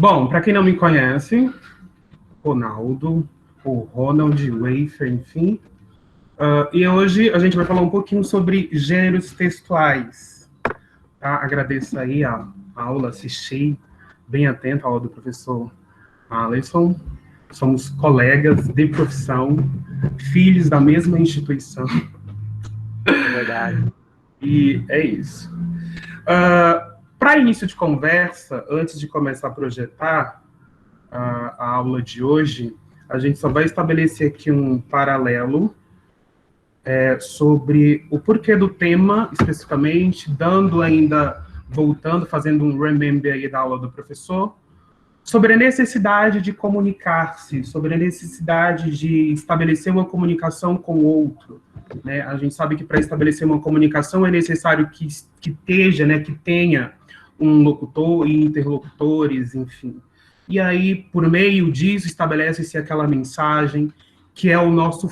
Bom, para quem não me conhece, Ronaldo, ou Ronald, Wafer, enfim. E hoje a gente vai falar um pouquinho sobre gêneros textuais. Tá? Agradeço aí a aula, assisti bem atento à aula do professor Alisson. Somos colegas de profissão, filhos da mesma instituição. É verdade. E é isso. Para início de conversa, antes de começar a projetar a aula de hoje, a gente só vai estabelecer aqui um paralelo sobre o porquê do tema, especificamente, voltando, fazendo um remember aí da aula do professor, sobre a necessidade de comunicar-se, sobre a necessidade de estabelecer uma comunicação com o outro. Né? A gente sabe que para estabelecer uma comunicação é necessário que tenha um locutor e interlocutores, enfim. E aí, por meio disso, estabelece-se aquela mensagem que é o nosso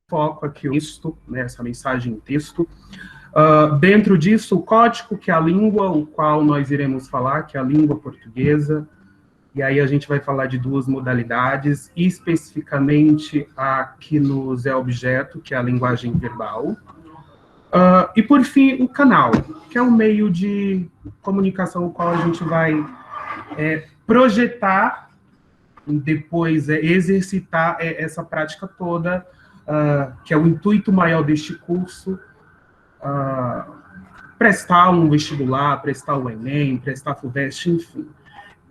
foco aqui, o texto, né, essa mensagem em texto. Dentro disso, o código, que é a língua, o qual nós iremos falar, que é a língua portuguesa, e aí a gente vai falar de duas modalidades, especificamente a que nos é objeto, que é a linguagem verbal. E, por fim, o canal, que é um meio de comunicação o qual a gente vai projetar, depois exercitar essa prática toda, que é o intuito maior deste curso, prestar um vestibular, prestar o Enem, prestar a FUVEST, enfim,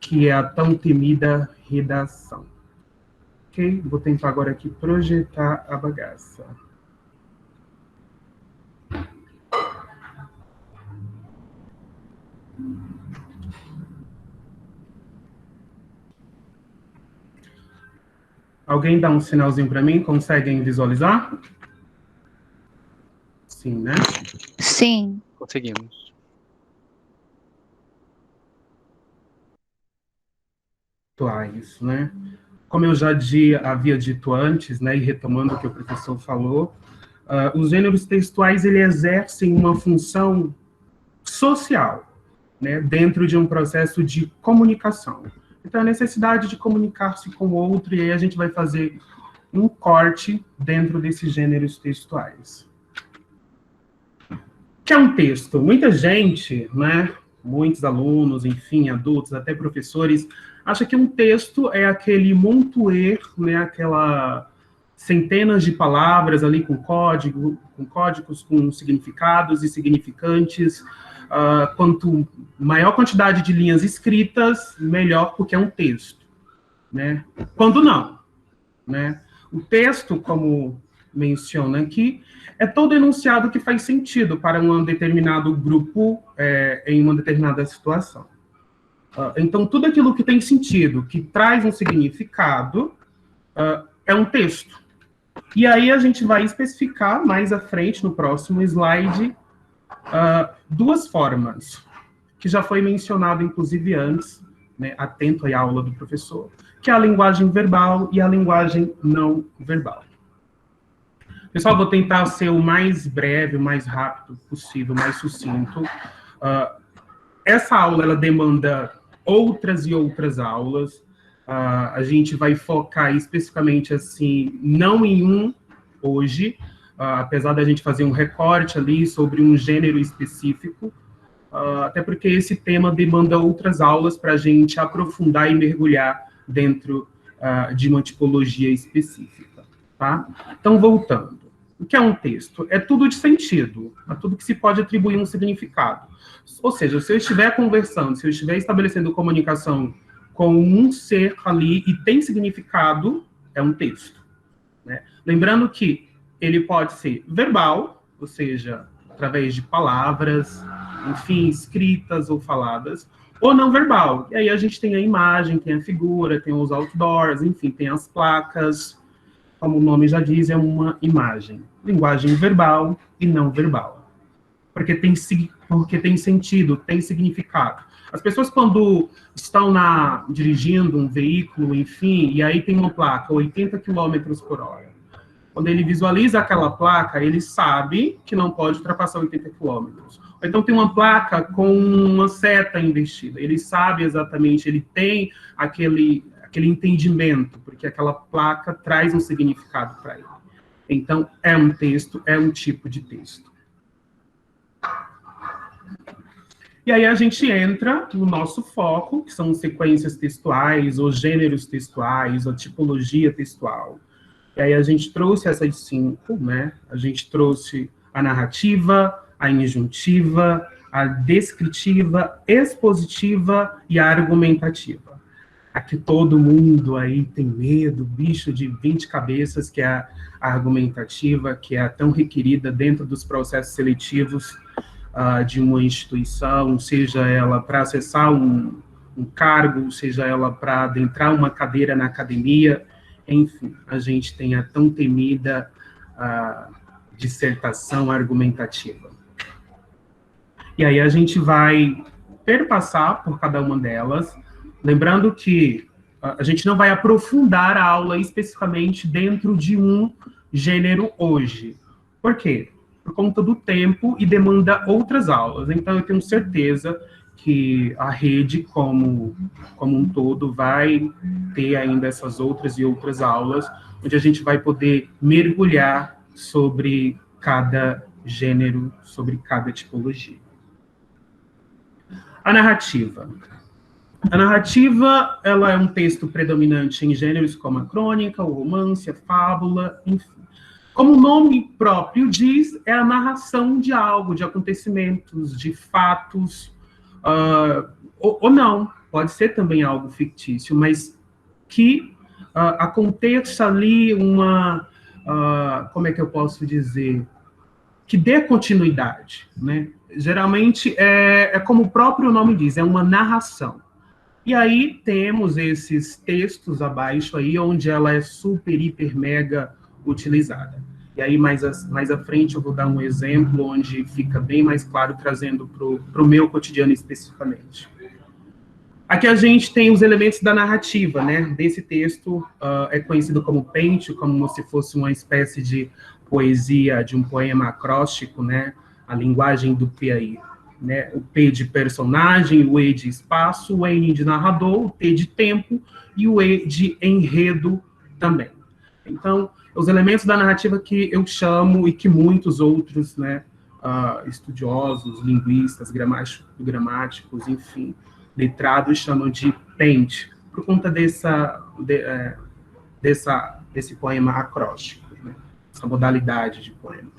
que é a tão temida redação. Ok? Vou tentar agora aqui projetar a bagaça. Alguém dá um sinalzinho para mim? Conseguem visualizar? Sim, né? Sim. Conseguimos. Isso, né? Como eu já havia dito antes, né, e retomando o que o professor falou, os gêneros textuais exercem uma função social, né, dentro de um processo de comunicação. Então, a necessidade de comunicar-se com o outro, e aí a gente vai fazer um corte dentro desses gêneros textuais. O que é um texto? Muita gente, né, muitos alunos, enfim, adultos, até professores, acha que um texto é aquele montoer, né, aquela centenas de palavras ali com códigos, com significados e significantes. Quanto maior quantidade de linhas escritas, melhor, porque é um texto, né? Quando não, né? O texto, como menciona aqui, é todo enunciado que faz sentido para um determinado grupo em uma determinada situação. Então, tudo aquilo que tem sentido, que traz um significado, é um texto. E aí a gente vai especificar mais à frente, no próximo slide, duas formas, que já foi mencionado, inclusive, antes, né, atento à aula do professor, que é a linguagem verbal e a linguagem não verbal. Pessoal, vou tentar ser o mais breve, o mais rápido possível, mais sucinto. Essa aula, ela demanda outras e outras aulas. A gente vai focar especificamente, assim, não em um hoje, apesar da gente fazer um recorte ali sobre um gênero específico, até porque esse tema demanda outras aulas para a gente aprofundar e mergulhar dentro de uma tipologia específica, tá? Então, voltando. O que é um texto? É tudo de sentido, é tudo que se pode atribuir um significado. Ou seja, se eu estiver conversando, se eu estiver estabelecendo comunicação com um ser ali e tem significado, é um texto, né? Lembrando que ele pode ser verbal, ou seja, através de palavras, enfim, escritas ou faladas, ou não verbal. E aí a gente tem a imagem, tem a figura, tem os outdoors, enfim, tem as placas. Como o nome já diz, é uma imagem. Linguagem verbal e não verbal. Porque tem sentido, tem significado. As pessoas, quando estão dirigindo um veículo, enfim, e aí tem uma placa, 80 km por hora. Quando ele visualiza aquela placa, ele sabe que não pode ultrapassar 80 quilômetros. Ou então tem uma placa com uma seta investida. Ele sabe exatamente, ele tem aquele entendimento, porque aquela placa traz um significado para ele. Então, é um texto, é um tipo de texto. E aí a gente entra no nosso foco, que são sequências textuais, ou gêneros textuais, ou tipologia textual. E aí a gente trouxe essas 5, né? A gente trouxe a narrativa, a injuntiva, a descritiva, expositiva e a argumentativa. Aqui todo mundo aí tem medo, bicho de 20 cabeças, que é a argumentativa, que é a tão requerida dentro dos processos seletivos de uma instituição, seja ela para acessar um cargo, seja ela para adentrar uma cadeira na academia. Enfim, a gente tem a tão temida dissertação argumentativa. E aí a gente vai perpassar por cada uma delas, lembrando que a gente não vai aprofundar a aula especificamente dentro de um gênero hoje. Por quê? Por conta do tempo e demanda outras aulas. Então, eu tenho certeza que a rede, como um todo, vai ter ainda essas outras e outras aulas, onde a gente vai poder mergulhar sobre cada gênero, sobre cada tipologia. A narrativa. A narrativa, ela é um texto predominante em gêneros como a crônica, o romance, a fábula, enfim. Como o nome próprio diz, é a narração de algo, de acontecimentos, de fatos, ou não, pode ser também algo fictício, mas que aconteça ali como é que eu posso dizer, que dê continuidade, né? Geralmente é como o próprio nome diz, é uma narração. E aí temos esses textos abaixo aí, onde ela é super, hiper, mega utilizada. E aí, mais à frente, eu vou dar um exemplo onde fica bem mais claro, trazendo para o meu cotidiano especificamente. Aqui a gente tem os elementos da narrativa, né? Desse texto é conhecido como pente, como se fosse uma espécie de poesia, de um poema acróstico, né? A linguagem do P aí, né? O P de personagem, o E de espaço, o N de narrador, o T de tempo e o E de enredo também. Então, os elementos da narrativa que eu chamo e que muitos outros, né, estudiosos, linguistas, gramáticos, enfim, letrados chamam de pente, por conta desse poema acróstico, né, essa modalidade de poema.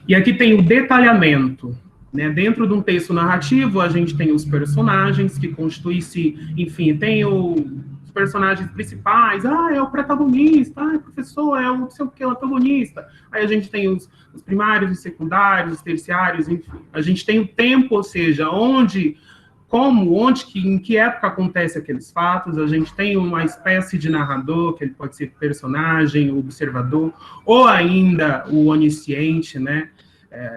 E aqui tem o detalhamento, né? Dentro de um texto narrativo, a gente tem os personagens que constituem-se, enfim, tem os personagens principais, é o protagonista, professor, é o não sei o que, o antagonista. Aí a gente tem os primários, os secundários, os terciários, enfim. A gente tem o tempo, ou seja, em que época acontece aqueles fatos. A gente tem uma espécie de narrador, que ele pode ser personagem, observador, ou ainda o onisciente, né?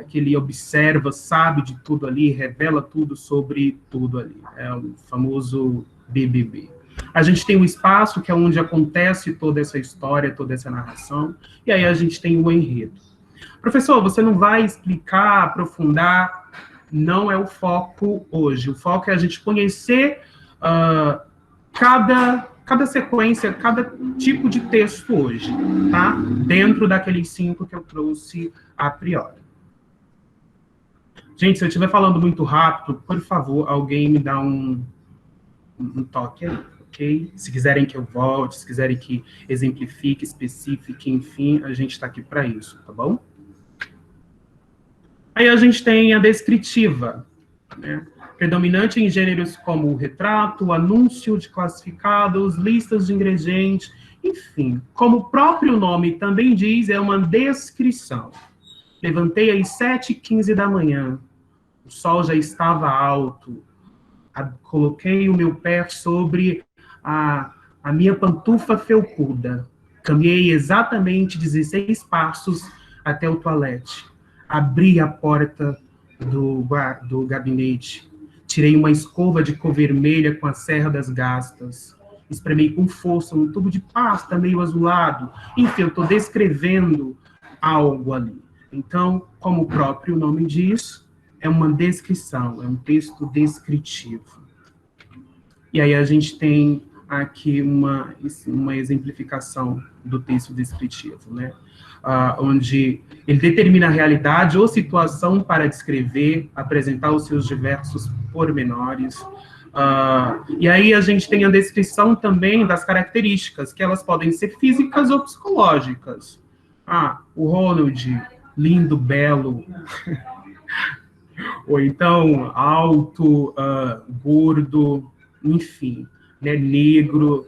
Que ele observa, sabe de tudo ali, revela tudo sobre tudo ali. É o famoso BBB. A gente tem o espaço, que é onde acontece toda essa história, toda essa narração, e aí a gente tem o enredo. Professor, você não vai explicar, aprofundar, não é o foco hoje. O foco é a gente conhecer cada sequência, cada tipo de texto hoje, tá? Dentro daqueles 5 que eu trouxe a priori. Gente, se eu estiver falando muito rápido, por favor, alguém me dá um toque aí, ok? Se quiserem que eu volte, se quiserem que exemplifique, especifique, enfim, a gente está aqui para isso, tá bom? Aí a gente tem a descritiva, né? Predominante em gêneros como o retrato, o anúncio de classificados, listas de ingredientes, enfim, como o próprio nome também diz, é uma descrição. Levantei às 7h15 da manhã, o sol já estava alto, coloquei o meu pé sobre a minha pantufa felpuda, caminhei exatamente 16 passos até o toalete, abri a porta do gabinete, tirei uma escova de cor vermelha com a serra das gastas, espremei com força um tubo de pasta meio azulado. Enfim, eu estou descrevendo algo ali. Então, como o próprio nome diz, é uma descrição, é um texto descritivo. E aí a gente tem aqui uma exemplificação do texto descritivo, né? Onde ele determina a realidade ou situação para descrever, apresentar os seus diversos pormenores. E aí a gente tem a descrição também das características, que elas podem ser físicas ou psicológicas. O Ronald, lindo, belo, ou então alto, gordo, enfim, né, negro,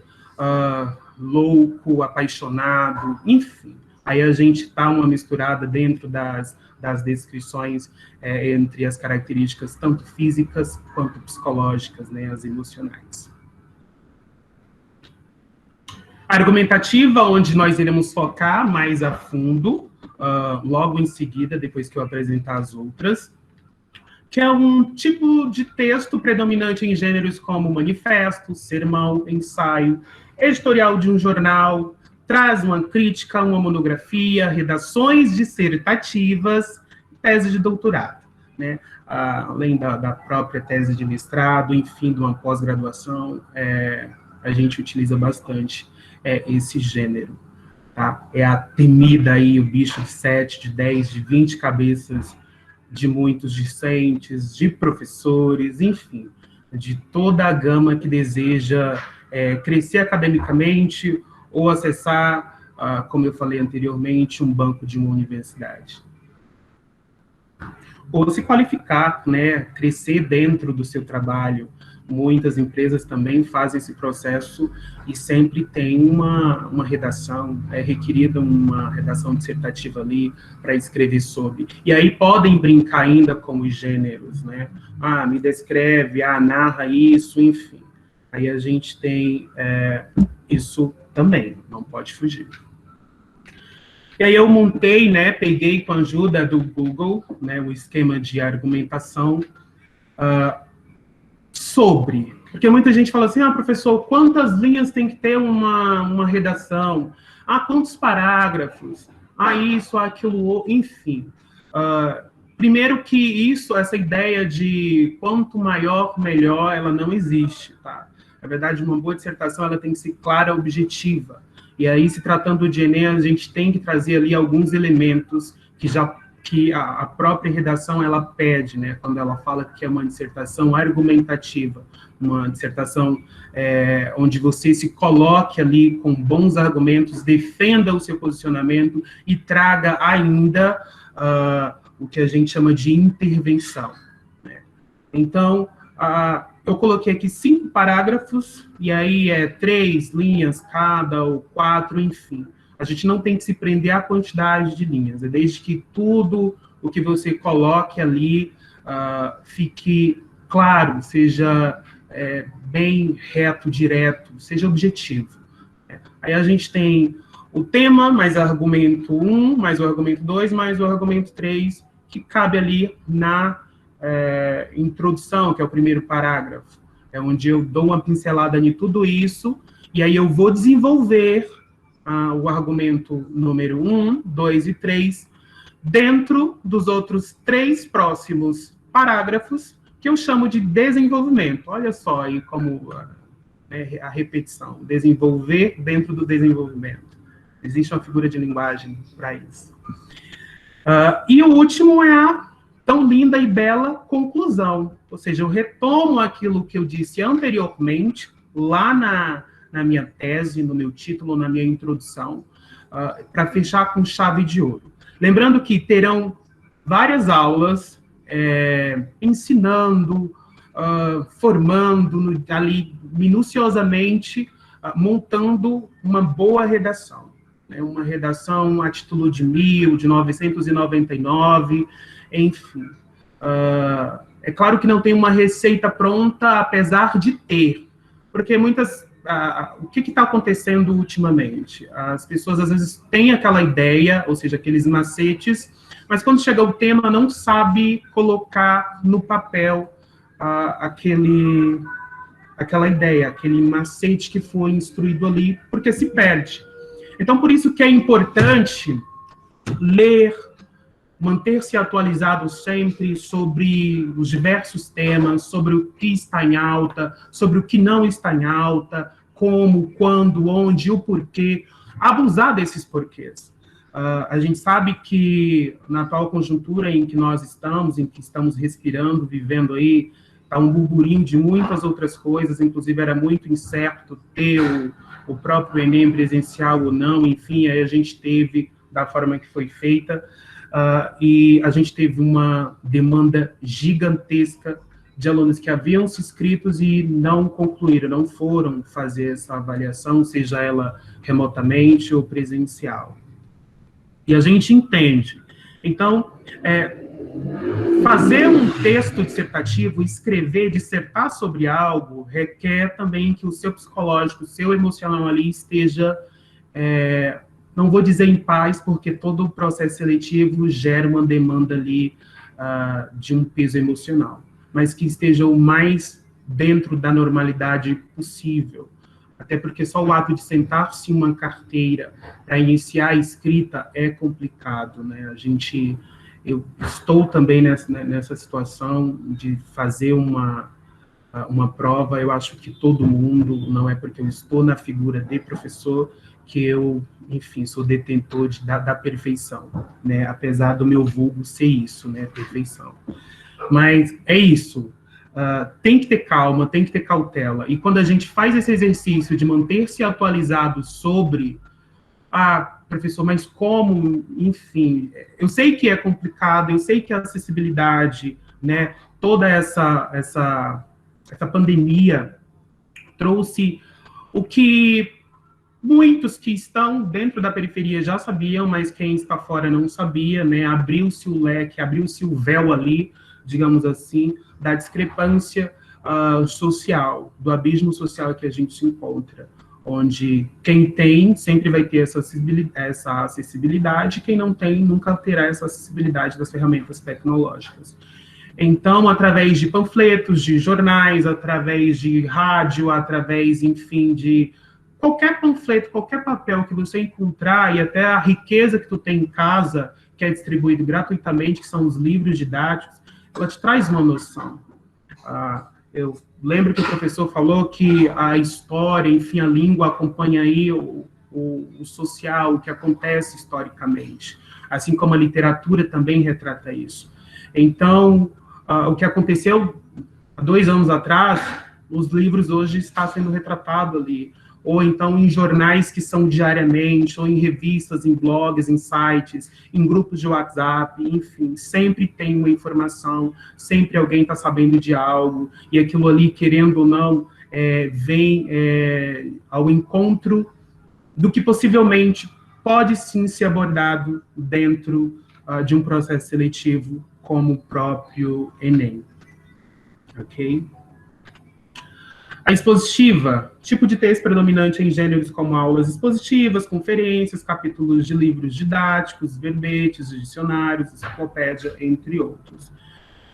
louco, apaixonado, enfim. Aí a gente está uma misturada dentro das descrições entre as características tanto físicas quanto psicológicas, né, as emocionais. Argumentativa, onde nós iremos focar mais a fundo, logo em seguida, depois que eu apresentar as outras, que é um tipo de texto predominante em gêneros como manifesto, sermão, ensaio, editorial de um jornal, traz uma crítica, uma monografia, redações dissertativas, tese de doutorado, né? Além da própria tese de mestrado, enfim, de uma pós-graduação, a gente utiliza bastante esse gênero, tá? É a temida aí, o bicho de 7, de 10, de 20 cabeças de muitos discentes, de professores, enfim, de toda a gama que deseja crescer academicamente ou acessar, como eu falei anteriormente, um banco de uma universidade. Ou se qualificar, né, crescer dentro do seu trabalho. Muitas empresas também fazem esse processo e sempre tem uma redação, é requerida uma redação dissertativa ali para escrever sobre. E aí podem brincar ainda com os gêneros, né? Me descreve, narra isso, enfim. Aí a gente tem isso também, não pode fugir. E aí eu montei, né, peguei com a ajuda do Google, né, o esquema de argumentação porque muita gente fala assim, professor, quantas linhas tem que ter uma redação? Quantos parágrafos? Isso, aquilo, enfim. Primeiro que essa ideia de quanto maior, melhor, ela não existe, tá? Na verdade, uma boa dissertação, ela tem que ser clara, objetiva. E aí, se tratando de Enem, a gente tem que trazer ali alguns elementos que a própria redação, ela pede, né, quando ela fala que é uma dissertação argumentativa, uma dissertação onde você se coloque ali com bons argumentos, defenda o seu posicionamento e traga ainda o que a gente chama de intervenção, né? Então, eu coloquei aqui 5 parágrafos, e aí 3 linhas cada, ou 4, enfim. A gente não tem que se prender à quantidade de linhas, desde que tudo o que você coloque ali fique claro, seja bem reto, direto, seja objetivo. Aí a gente tem o tema, mais o argumento 1, mais o argumento 2, mais o argumento 3, que cabe ali na introdução, que é o primeiro parágrafo. É onde eu dou uma pincelada em tudo isso, e aí eu vou desenvolver o argumento número 1, 2 e 3, dentro dos outros 3 próximos parágrafos, que eu chamo de desenvolvimento. Olha só aí como a repetição, desenvolver dentro do desenvolvimento. Existe uma figura de linguagem para isso. E o último é a tão linda e bela conclusão, ou seja, eu retomo aquilo que eu disse anteriormente, lá na minha tese, no meu título, na minha introdução, para fechar com chave de ouro. Lembrando que terão várias aulas ensinando, formando ali minuciosamente, montando uma boa redação. Uma redação a título de 1000, de 999, enfim. É claro que não tem uma receita pronta, apesar de ter, porque o que está acontecendo ultimamente? As pessoas, às vezes, têm aquela ideia, ou seja, aqueles macetes, mas quando chega o tema, não sabe colocar no papel aquela ideia, aquele macete que foi instruído ali, porque se perde. Então, por isso que é importante ler, manter-se atualizado sempre sobre os diversos temas, sobre o que está em alta, sobre o que não está em alta, como, quando, onde, o porquê, abusar desses porquês. A gente sabe que na atual conjuntura em que nós estamos, em que estamos respirando, vivendo aí, está um burburinho de muitas outras coisas, inclusive era muito incerto ter o próprio Enem presencial ou não, enfim, aí a gente teve da forma que foi feita, e a gente teve uma demanda gigantesca de alunos que haviam se inscritos e não concluíram, não foram fazer essa avaliação, seja ela remotamente ou presencial. E a gente entende. Então, fazer um texto dissertativo, escrever, dissertar sobre algo, requer também que o seu psicológico, o seu emocional ali esteja, não vou dizer em paz, porque todo o processo seletivo gera uma demanda ali de um peso emocional, mas que esteja o mais dentro da normalidade possível. Até porque só o ato de sentar-se em uma carteira para iniciar a escrita é complicado, né? Eu estou também nessa situação de fazer uma prova. Eu acho que todo mundo, não é porque eu estou na figura de professor que eu, enfim, sou detentor da perfeição, né? Apesar do meu vulgo ser isso, né? Perfeição. Mas é isso. Tem que ter calma, tem que ter cautela. E quando a gente faz esse exercício de manter-se atualizado sobre, professor, mas como, enfim, eu sei que é complicado, eu sei que a acessibilidade, né, toda essa pandemia trouxe o que muitos que estão dentro da periferia já sabiam, mas quem está fora não sabia, né, abriu-se o leque, abriu-se o véu ali, digamos assim, da discrepância social, do abismo social que a gente se encontra, onde quem tem sempre vai ter essa acessibilidade, quem não tem nunca terá essa acessibilidade das ferramentas tecnológicas. Então, através de panfletos, de jornais, através de rádio, através, enfim, de qualquer panfleto, qualquer papel que você encontrar, e até a riqueza que tu tem em casa, que é distribuído gratuitamente, que são os livros didáticos, ela te traz uma noção. Eu lembro que o professor falou que a história, enfim, a língua acompanha aí o social, o que acontece historicamente, assim como a literatura também retrata isso. Então, o que aconteceu há 2 anos atrás, os livros hoje estão sendo retratados ali, ou então em jornais que são diariamente, ou em revistas, em blogs, em sites, em grupos de WhatsApp, enfim, sempre tem uma informação, sempre alguém está sabendo de algo, e aquilo ali, querendo ou não, vem ao encontro do que possivelmente pode sim ser abordado dentro de um processo seletivo como o próprio Enem. Ok? A expositiva, tipo de texto predominante em gêneros como aulas expositivas, conferências, capítulos de livros didáticos, verbetes, dicionários, enciclopédia, entre outros.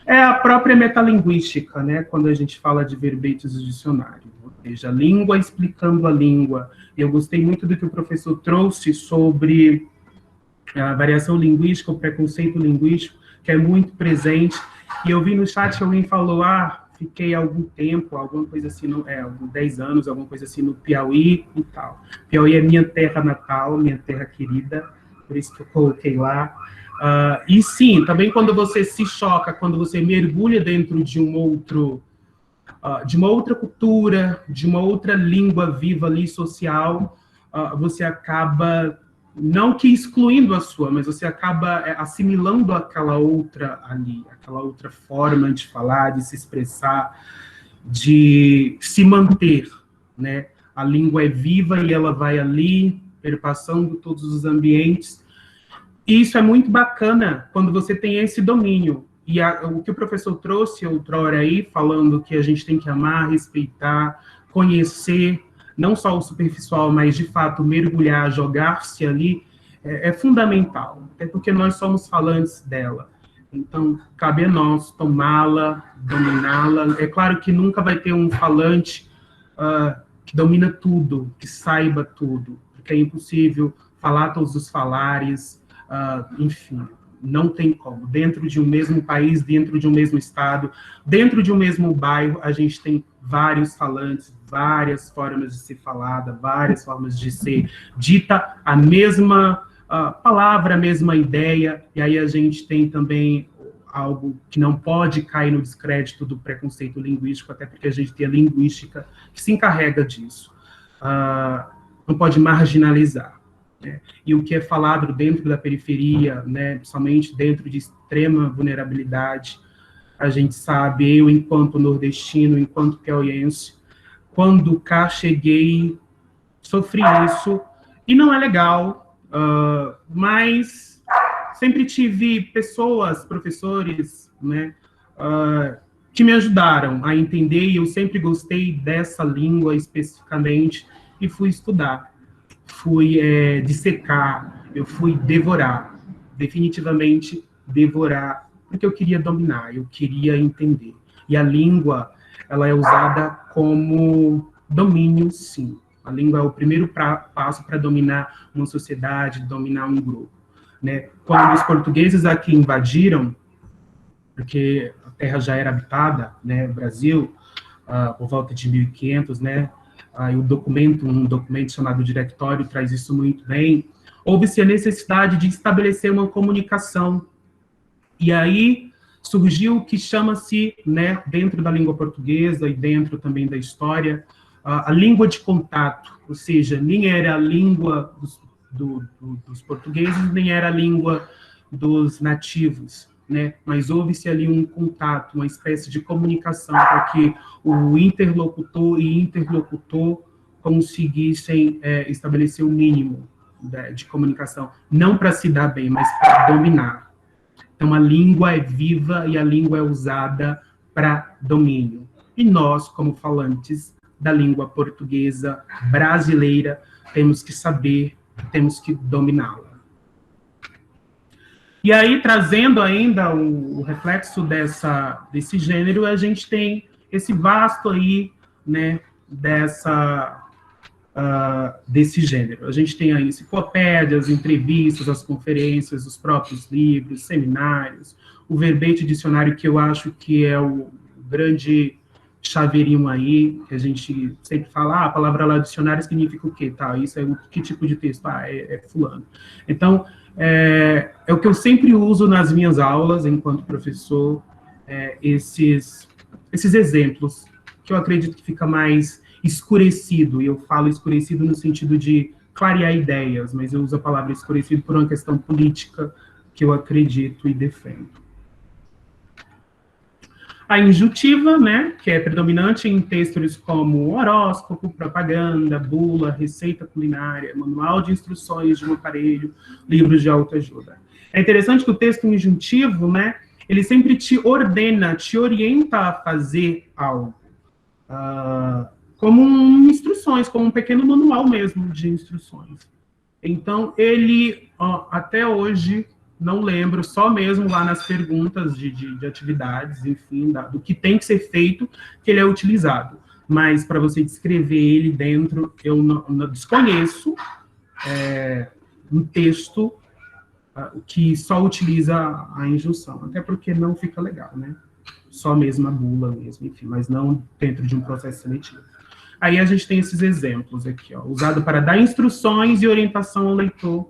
É a própria metalinguística, né, quando a gente fala de verbetes e dicionário, ou seja, a língua explicando a língua. E eu gostei muito do que o professor trouxe sobre a variação linguística, o preconceito linguístico, que é muito presente. E eu vi no chat alguém falou, fiquei algum tempo, alguma coisa assim, 10 anos, alguma coisa assim no Piauí e tal. Piauí é minha terra natal, minha terra querida, por isso que eu coloquei lá. E sim, também quando você se choca, quando você mergulha dentro de uma outra cultura, de uma outra língua viva ali, social, você acaba, não que excluindo a sua, mas você acaba assimilando aquela outra ali, aquela outra forma de falar, de se expressar, de se manter, né? A língua é viva e ela vai ali, perpassando todos os ambientes. E isso é muito bacana quando você tem esse domínio. E o que o professor trouxe outrora aí, falando que a gente tem que amar, respeitar, conhecer, não só o superficial, mas, de fato, mergulhar, jogar-se ali, é fundamental. Até porque nós somos falantes dela. Então, cabe a nós tomá-la, dominá-la. É claro que nunca vai ter um falante que domina tudo, que saiba tudo, porque é impossível falar todos os falares, enfim, não tem como. Dentro de um mesmo país, dentro de um mesmo estado, dentro de um mesmo bairro, a gente tem vários falantes, várias formas de ser falada, várias formas de ser dita a mesma palavra, a mesma ideia, e aí a gente tem também algo que não pode cair no descrédito do preconceito linguístico, até porque a gente tem a linguística que se encarrega disso. Não pode marginalizar. Né? E o que é falado dentro da periferia, né, principalmente dentro de extrema vulnerabilidade, a gente sabe, eu, enquanto nordestino, enquanto piauiense, quando cá cheguei, sofri isso, e não é legal, mas sempre tive pessoas, professores, né, que me ajudaram a entender, e eu sempre gostei dessa língua especificamente, e fui estudar, fui dissecar, eu fui devorar, definitivamente devorar, porque eu queria dominar, eu queria entender. E a língua, ela é usada como domínio, sim. A língua é o primeiro passo para dominar uma sociedade, dominar um grupo. Né? Quando os portugueses aqui invadiram, porque a terra já era habitada, né, Brasil, por volta de 1500, né, e um documento chamado Diretório traz isso muito bem, houve-se a necessidade de estabelecer uma comunicação. E aí surgiu o que chama-se, né, dentro da língua portuguesa e dentro também da história, a língua de contato, ou seja, nem era a língua dos portugueses, nem era a língua dos nativos, né? Mas houve-se ali um contato, uma espécie de comunicação para que o interlocutor e interlocutor conseguissem estabelecer o mínimo de comunicação, não para se dar bem, mas para dominar. Então, a língua é viva e a língua é usada para domínio. E nós, como falantes da língua portuguesa brasileira, temos que saber, temos que dominá-la. E aí, trazendo ainda o reflexo desse gênero, a gente tem esse vasto aí, né, desse gênero. A gente tem aí enciclopédias, entrevistas, as conferências, os próprios livros, seminários, o verbete dicionário, que eu acho que é o grande chaveirinho aí, que a gente sempre fala, a palavra lá dicionário significa o quê? Tá, isso é que tipo de texto? É fulano. Então, é o que eu sempre uso nas minhas aulas, enquanto professor, esses exemplos, que eu acredito que fica mais escurecido, e eu falo escurecido no sentido de clarear ideias, mas eu uso a palavra escurecido por uma questão política que eu acredito e defendo. A injuntiva, né, que é predominante em textos como horóscopo, propaganda, bula, receita culinária, manual de instruções de um aparelho, livros de autoajuda. É interessante que o texto injuntivo, né, ele sempre te ordena, te orienta a fazer algo. Como instruções, como um pequeno manual mesmo de instruções. Então, ele, até hoje, não lembro, só mesmo lá nas perguntas de atividades, enfim, do que tem que ser feito, que ele é utilizado. Mas, para você descrever ele dentro, eu não desconheço um texto que só utiliza a injunção, até porque não fica legal, né? Só mesmo a bula mesmo, enfim, mas não dentro de um processo seletivo. Aí a gente tem esses exemplos aqui, ó, usado para dar instruções e orientação ao leitor.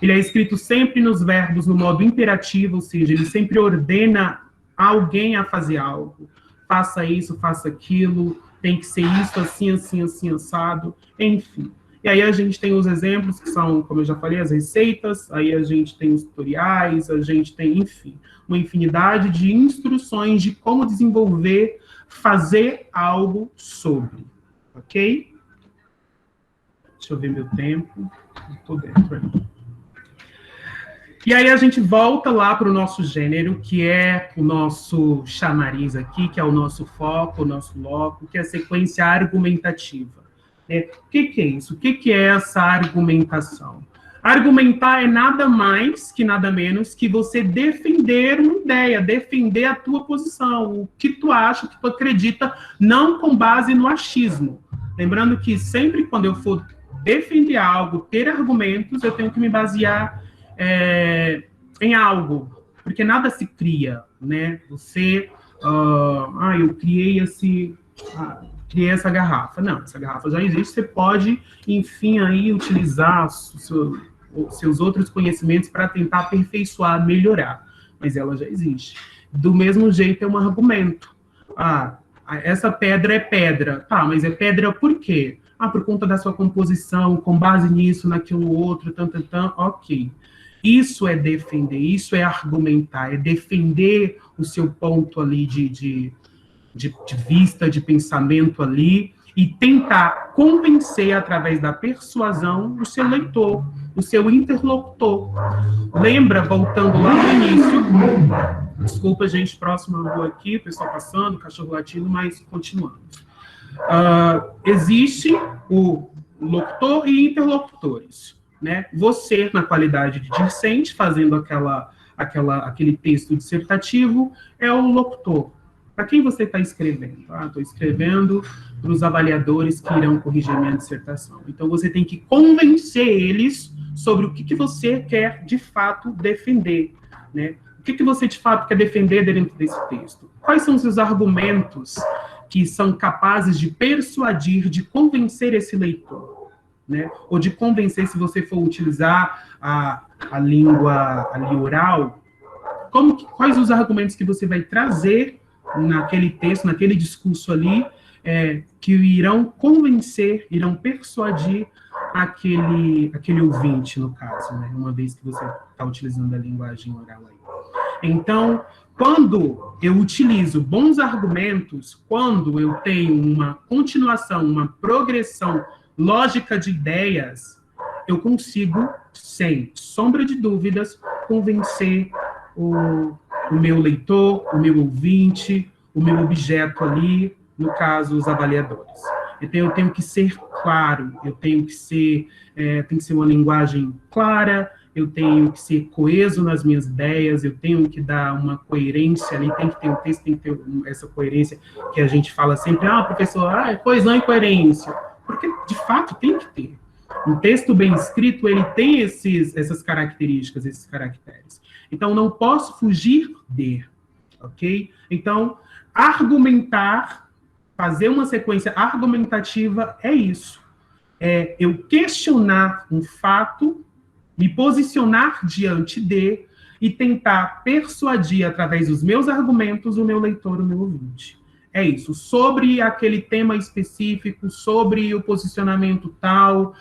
Ele é escrito sempre nos verbos no modo imperativo, ou seja, ele sempre ordena alguém a fazer algo. Faça isso, faça aquilo, tem que ser isso, assim, assim, assim, assado, enfim. E aí a gente tem os exemplos, que são, como eu já falei, as receitas, aí a gente tem os tutoriais, a gente tem, enfim, uma infinidade de instruções de como desenvolver, fazer algo sobre. Ok? Deixa eu ver meu tempo. Estou dentro aí. E aí a gente volta lá para o nosso gênero, que é o nosso chamariz aqui, que é o nosso foco, o nosso loco, que é a sequência argumentativa. O que é isso? O que é essa argumentação? Argumentar é nada mais que nada menos que você defender uma ideia, defender a tua posição, o que tu acha, o que tu acredita, não com base no achismo. Lembrando que sempre quando eu for defender algo, ter argumentos, eu tenho que me basear em algo, porque nada se cria, né? Você, eu criei essa garrafa. Não, essa garrafa já existe, você pode, enfim, aí utilizar os seus outros conhecimentos para tentar aperfeiçoar, melhorar, mas ela já existe. Do mesmo jeito é um argumento. Essa pedra é pedra. Tá, mas é pedra por quê? Por conta da sua composição, com base nisso, naquilo outro, ok. Isso é defender, isso é argumentar, é defender o seu ponto ali de vista, de pensamento ali, e tentar convencer, através da persuasão, o seu leitor, o seu interlocutor. Lembra, voltando lá no início, desculpa, gente, próxima rua aqui, o pessoal passando, cachorro latindo, mas continuando. Existe o locutor e interlocutores, né? Você, na qualidade de discente, fazendo aquele texto dissertativo, é o locutor. Para quem você está escrevendo? Estou escrevendo para os avaliadores que irão corrigir minha dissertação. Então, você tem que convencer eles sobre o que você quer, de fato, defender, né? O que você, de fato, quer defender dentro desse texto? Quais são os seus argumentos que são capazes de persuadir, de convencer esse leitor, né? Ou de convencer, se você for utilizar a língua ali oral, quais os argumentos que você vai trazer naquele texto, naquele discurso ali, que irão convencer, irão persuadir aquele ouvinte, no caso, né? Uma vez que você está utilizando a linguagem oral aí. Então, quando eu utilizo bons argumentos, quando eu tenho uma continuação, uma progressão lógica de ideias, eu consigo, sem sombra de dúvidas, convencer o meu leitor, o meu ouvinte, o meu objeto ali, no caso, os avaliadores. Então, eu tenho que ser claro, tem que ser uma linguagem clara, eu tenho que ser coeso nas minhas ideias, eu tenho que dar uma coerência ali, tem que ter um texto, tem que ter essa coerência que a gente fala sempre, professor, é coesão e coerência, porque, de fato, tem que ter. Um texto bem escrito, ele tem essas características, esses caracteres. Então, não posso fugir ok? Então, argumentar, fazer uma sequência argumentativa é isso. É eu questionar um fato, me posicionar diante e tentar persuadir, através dos meus argumentos, o meu leitor, o meu ouvinte. É isso. Sobre aquele tema específico, sobre o posicionamento tal,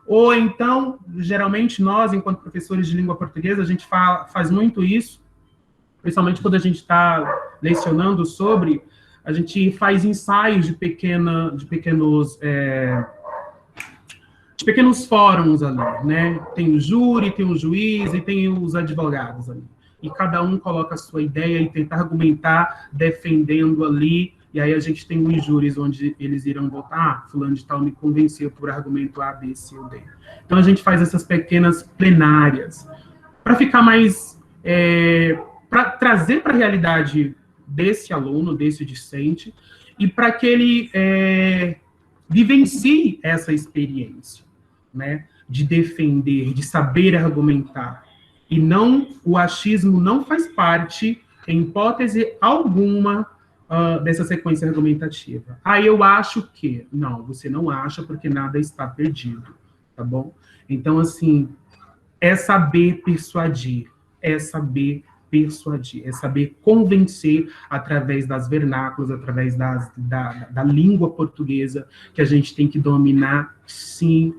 ou então, geralmente, nós, enquanto professores de língua portuguesa, a gente faz muito isso, principalmente quando a gente está lecionando sobre, a gente faz ensaios de pequenos fóruns ali, né? Tem o júri, tem o juiz e tem os advogados ali. E cada um coloca a sua ideia e tenta argumentar defendendo ali, e aí a gente tem os júris onde eles irão votar, fulano de tal me convenceu por argumento A, B, C ou D. Então a gente faz essas pequenas plenárias para ficar mais... para trazer para a realidade desse aluno, desse discente, e para que ele vivencie essa experiência, né, de defender, de saber argumentar. E o achismo não faz parte, em hipótese alguma, dessa sequência argumentativa. Eu acho que... Não, você não acha, porque nada está perdido, tá bom? Então, assim, é saber persuadir, é saber convencer através das vernáculos, através da língua portuguesa, que a gente tem que dominar, sim,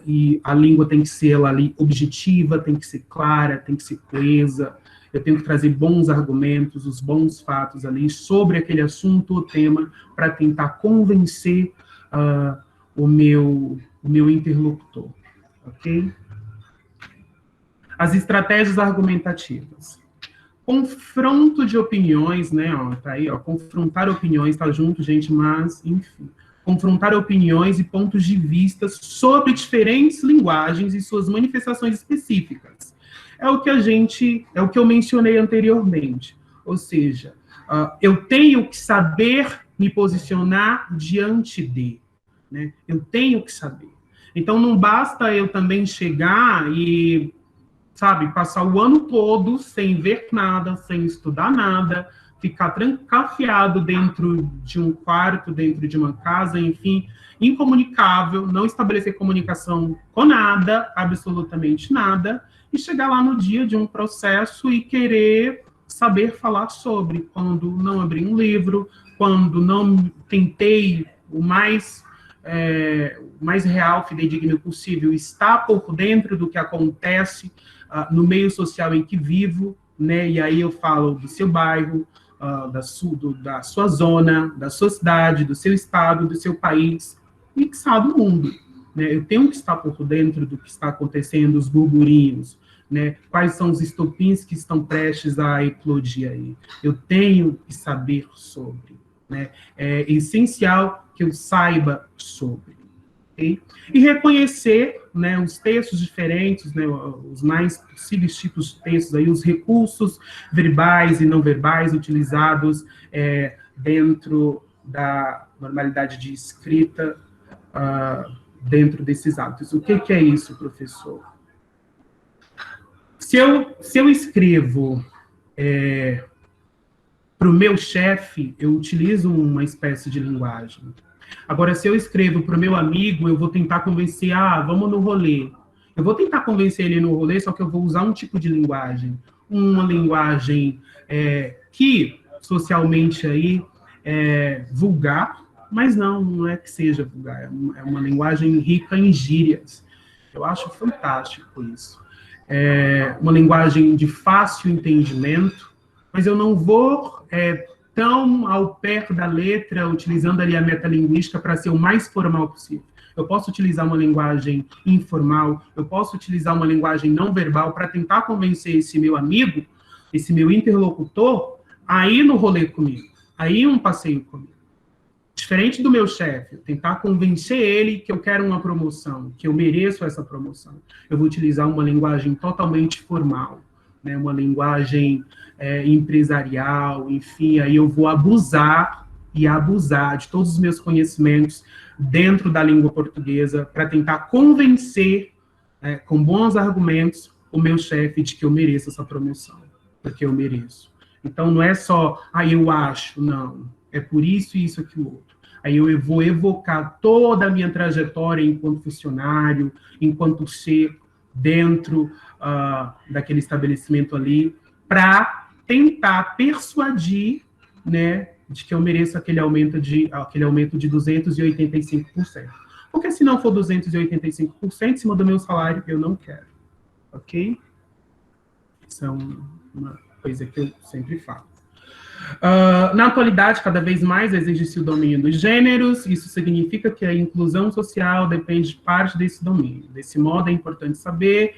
e a língua tem que ser ela ali objetiva, tem que ser clara, tem que ser coesa, eu tenho que trazer bons argumentos, os bons fatos ali sobre aquele assunto ou tema, para tentar convencer o meu interlocutor, ok? As estratégias argumentativas. Confronto de opiniões, né? Tá aí, confrontar opiniões, tá junto, gente, mas, enfim. Confrontar opiniões e pontos de vista sobre diferentes linguagens e suas manifestações específicas. É o que eu mencionei anteriormente. Ou seja, eu tenho que saber me posicionar diante de, né? Eu tenho que saber. Então, não basta eu também chegar e, sabe, passar o ano todo sem ver nada, sem estudar nada, ficar trancafiado dentro de um quarto, dentro de uma casa, enfim, incomunicável, não estabelecer comunicação com nada, absolutamente nada, e chegar lá no dia de um processo e querer saber falar sobre, quando não abri um livro, quando não tentei o mais real, fidedigno possível, estar por dentro do que acontece no meio social em que vivo, né? E aí eu falo do seu bairro, da sua zona, da sua cidade, do seu estado, do seu país, e que está do mundo, né? Eu tenho que estar por dentro do que está acontecendo, os burburinhos, né? Quais são os estopins que estão prestes a eclodir aí. Eu tenho que saber sobre, né? É essencial que eu saiba sobre. Okay? E reconhecer, né, os textos diferentes, né, os mais possíveis tipos de textos, aí, os recursos verbais e não verbais utilizados dentro da normalidade de escrita, dentro desses hábitos. O que é isso, professor? Se eu escrevo para o meu chefe, eu utilizo uma espécie de linguagem. Agora, se eu escrevo para o meu amigo, eu vou tentar convencer, vamos no rolê. Eu vou tentar convencer ele no rolê, só que eu vou usar um tipo de linguagem. Uma linguagem que, socialmente, aí, é vulgar, mas não é que seja vulgar, é uma linguagem rica em gírias. Eu acho fantástico isso. É uma linguagem de fácil entendimento, mas eu não vou tão ao pé da letra, utilizando ali a metalinguística para ser o mais formal possível. Eu posso utilizar uma linguagem informal, eu posso utilizar uma linguagem não verbal para tentar convencer esse meu amigo, esse meu interlocutor, a ir no rolê comigo, a ir um passeio comigo. Diferente do meu chefe, tentar convencer ele que eu quero uma promoção, que eu mereço essa promoção. Eu vou utilizar uma linguagem totalmente formal, né, uma linguagem empresarial, enfim, aí eu vou abusar de todos os meus conhecimentos dentro da língua portuguesa para tentar convencer, com bons argumentos, o meu chefe de que eu mereço essa promoção, porque eu mereço. Então, não é só, eu acho, não. É por isso, isso, aquilo, outro. Aí eu vou evocar toda a minha trajetória enquanto funcionário, enquanto ser dentro daquele estabelecimento ali, para tentar persuadir, né, de que eu mereço aquele aumento de 285%. Porque se não for 285%, em cima do meu salário, eu não quero. Ok? Isso é uma coisa que eu sempre falo. Na atualidade, cada vez mais exige-se o domínio dos gêneros, isso significa que a inclusão social depende de parte desse domínio. Desse modo, é importante saber...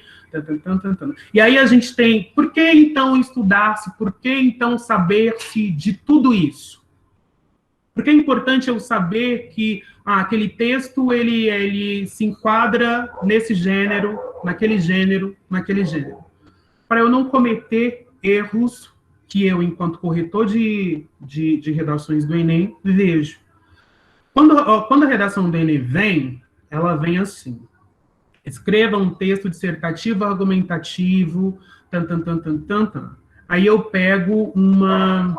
E aí a gente tem, por que então estudar-se, por que então saber-se de tudo isso? Porque é importante eu saber que aquele texto, ele se enquadra nesse gênero, naquele gênero, naquele gênero. Para eu não cometer erros que eu, enquanto corretor de redações do Enem, vejo. Quando a redação do Enem vem, ela vem assim. Escreva um texto dissertativo, argumentativo, Aí eu pego uma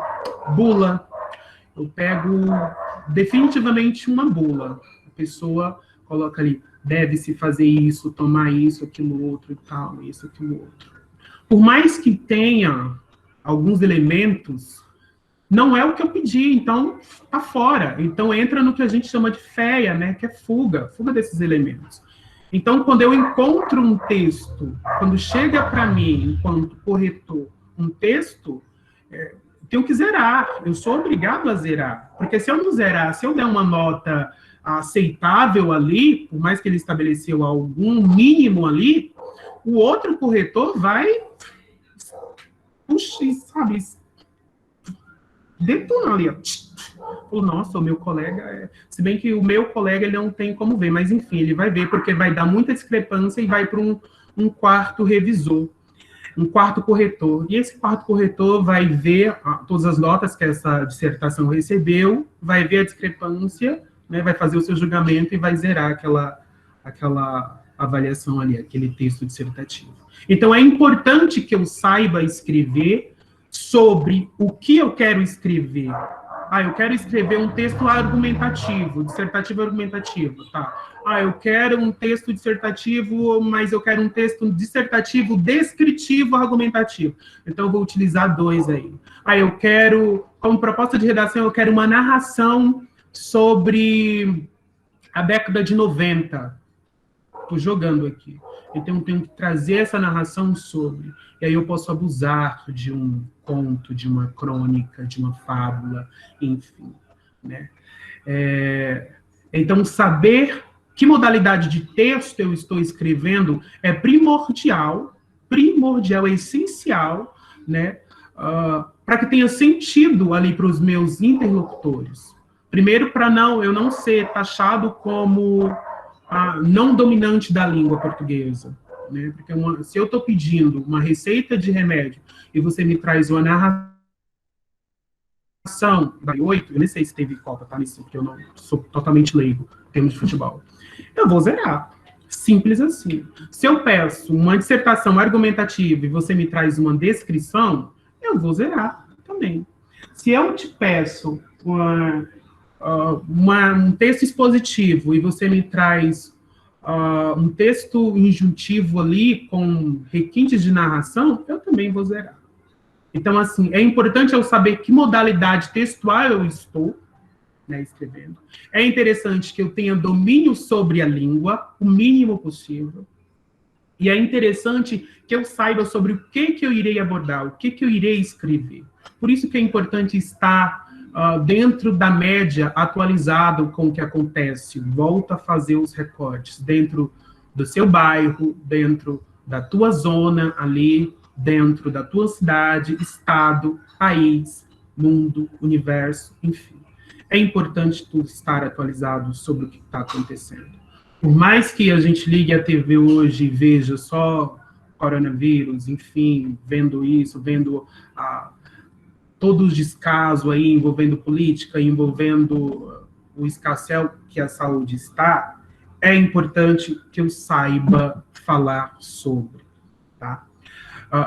bula. Eu pego definitivamente uma bula. A pessoa coloca ali, deve-se fazer isso, tomar isso, aquilo, outro e tal, isso, aquilo, outro. Por mais que tenha alguns elementos, não é o que eu pedi, então tá fora. Então entra no que a gente chama de feia, né, que é fuga desses elementos. Então, quando eu encontro um texto, quando chega para mim, enquanto corretor, um texto, tenho que zerar, eu sou obrigado a zerar. Porque se eu não zerar, se eu der uma nota aceitável ali, por mais que ele estabeleceu algum mínimo ali, o outro corretor vai, puxa, sabe, detonar ali, ó. Nossa, o meu colega... Se bem que o meu colega ele não tem como ver, mas enfim, ele vai ver, porque vai dar muita discrepância e vai para um quarto revisor. um quarto corretor. E esse quarto corretor vai ver todas as notas que essa dissertação recebeu, vai ver a discrepância, né, vai fazer o seu julgamento e vai zerar aquela avaliação ali, aquele texto dissertativo. Então, é importante que eu saiba escrever sobre o que eu quero escrever. Eu quero escrever um texto argumentativo, dissertativo argumentativo, tá? Eu quero um texto dissertativo, mas eu quero um texto dissertativo descritivo argumentativo. Então, eu vou utilizar 2 aí. Eu quero, como proposta de redação, eu quero uma narração sobre a década de 90. Estou jogando aqui. Então, eu tenho que trazer essa narração sobre. E aí eu posso abusar de um conto, de uma crônica, de uma fábula, enfim. Né? Então, saber que modalidade de texto eu estou escrevendo é primordial, é essencial, né? Para que tenha sentido ali para os meus interlocutores. Primeiro, para eu não ser taxado como não dominante da língua portuguesa, né? Porque se eu estou pedindo uma receita de remédio e você me traz uma narração da 8, eu nem sei se teve Copa, tá? Nisso, porque eu não sou totalmente leigo em termos de futebol. Eu vou zerar. Simples assim. Se eu peço uma dissertação argumentativa e você me traz uma descrição, eu vou zerar também. Se eu te peço um texto expositivo e você me traz um texto injuntivo ali com requintes de narração, eu também vou zerar. Então, assim, é importante eu saber que modalidade textual eu estou, né, escrevendo. É interessante que eu tenha domínio sobre a língua, o mínimo possível. E é interessante que eu saiba sobre o que eu irei abordar, o que eu irei escrever. Por isso que é importante estar dentro da média, atualizado com o que acontece. Volta a fazer os recortes dentro do seu bairro, dentro da tua zona ali, dentro da tua cidade, estado, país, mundo, universo, enfim. É importante tu estar atualizado sobre o que está acontecendo. Por mais que a gente ligue a TV hoje e veja só coronavírus, enfim, vendo isso, vendo todos os descasos aí envolvendo política, envolvendo o escarcéu que a saúde está, é importante que eu saiba falar sobre, tá?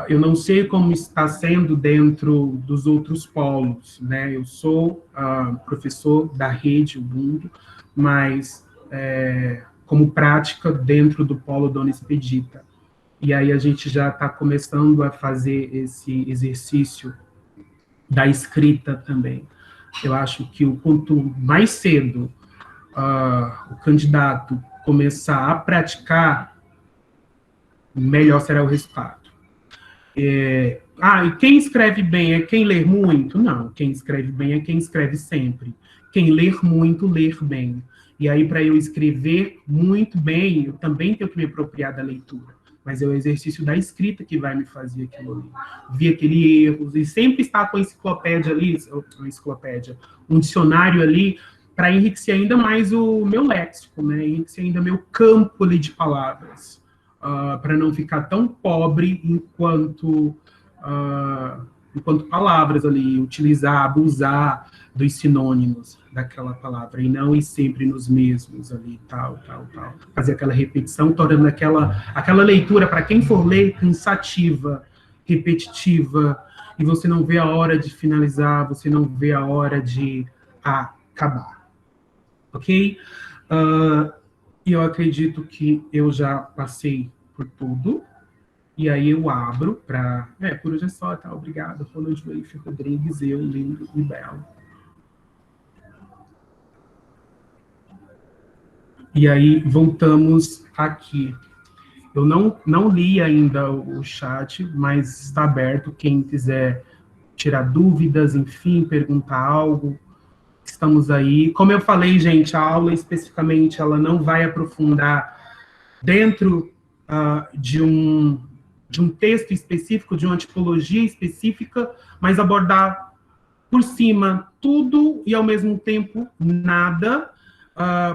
Eu não sei como está sendo dentro dos outros polos, né? Eu sou professor da rede Ubuntu, mas como prática dentro do polo Dona Expedita. E aí a gente já está começando a fazer esse exercício da escrita também. Eu acho que o quanto mais cedo o candidato começar a praticar, melhor será o resultado. E quem escreve bem é quem lê muito? Não, quem escreve bem é quem escreve sempre. Quem ler muito, ler bem. E aí, para eu escrever muito bem, eu também tenho que me apropriar da leitura. Mas é o exercício da escrita que vai me fazer aquilo ali. Ver aquele erro, e sempre estar com a enciclopédia ali, um dicionário ali, para enriquecer ainda mais o meu léxico, né? Enriquecer ainda meu campo ali de palavras. Para não ficar tão pobre enquanto palavras ali, utilizar, abusar dos sinônimos daquela palavra, e não ir sempre nos mesmos ali, tal. Fazer aquela repetição, tornando aquela leitura, para quem for ler, cansativa, repetitiva, e você não vê a hora de finalizar, você não vê a hora de acabar. Ok? E eu acredito que eu já passei por tudo. E aí eu abro para... por hoje é só, tá? Obrigado. Boa noite, Leif Rodrigues, eu, lindo e belo. E aí, voltamos aqui. Eu não li ainda o chat, mas está aberto. Quem quiser tirar dúvidas, enfim, perguntar algo, estamos aí. Como eu falei, gente, a aula especificamente, ela não vai aprofundar dentro de um texto específico, de uma tipologia específica, mas abordar por cima tudo e, ao mesmo tempo, nada,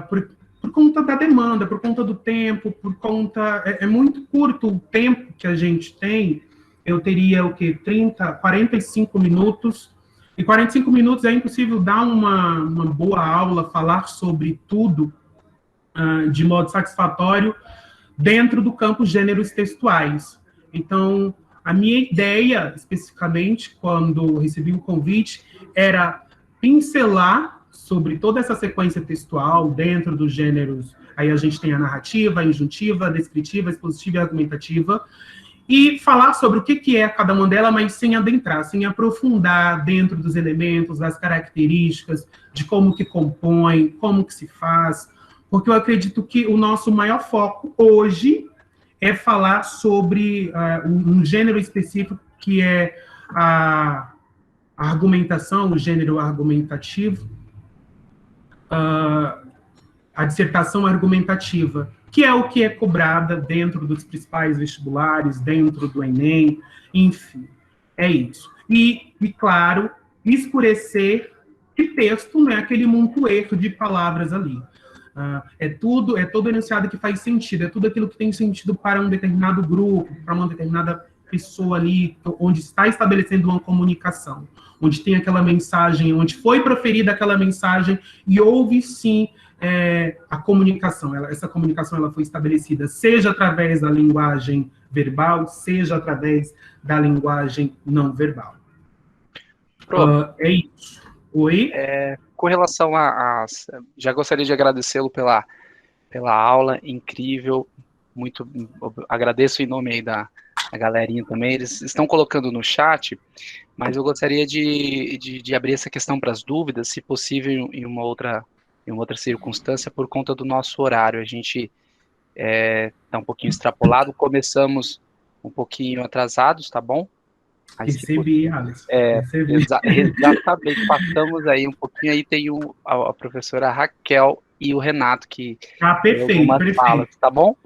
por conta da demanda, por conta do tempo, por conta... É muito curto o tempo que a gente tem eu teria o quê? 45 minutos. E 45 minutos é impossível dar uma boa aula, falar sobre tudo de modo satisfatório dentro do campo gêneros textuais. Então, a minha ideia, especificamente, quando recebi o convite, era pincelar sobre toda essa sequência textual dentro dos gêneros. Aí a gente tem a narrativa, a injuntiva, a descritiva, a expositiva e a argumentativa, e falar sobre o que é cada uma delas, mas sem adentrar, sem aprofundar dentro dos elementos, das características, de como que compõe, como que se faz, porque eu acredito que o nosso maior foco hoje é falar sobre um gênero específico, que é a argumentação, o gênero argumentativo, a dissertação argumentativa, que é o que é cobrada dentro dos principais vestibulares, dentro do Enem, enfim, é isso. E claro, escurecer que texto não é aquele montoeiro de palavras ali. É todo enunciado que faz sentido, é tudo aquilo que tem sentido para um determinado grupo, para uma determinada pessoa ali, onde está estabelecendo uma comunicação, onde tem aquela mensagem, onde foi proferida aquela mensagem e houve, sim, a comunicação. Essa comunicação ela foi estabelecida, seja através da linguagem verbal, seja através da linguagem não verbal. É isso. Oi? Com relação já gostaria de agradecê-lo pela aula incrível, muito agradeço em nome aí da galerinha também, eles estão colocando no chat, mas eu gostaria de abrir essa questão para as dúvidas, se possível em uma outra circunstância, por conta do nosso horário. A gente está um pouquinho extrapolado, começamos um pouquinho atrasados, tá bom? Recebi, Alex. Exatamente, passamos aí um pouquinho, aí tem a professora Raquel e o Renato, que perfeito, falas, tá bom?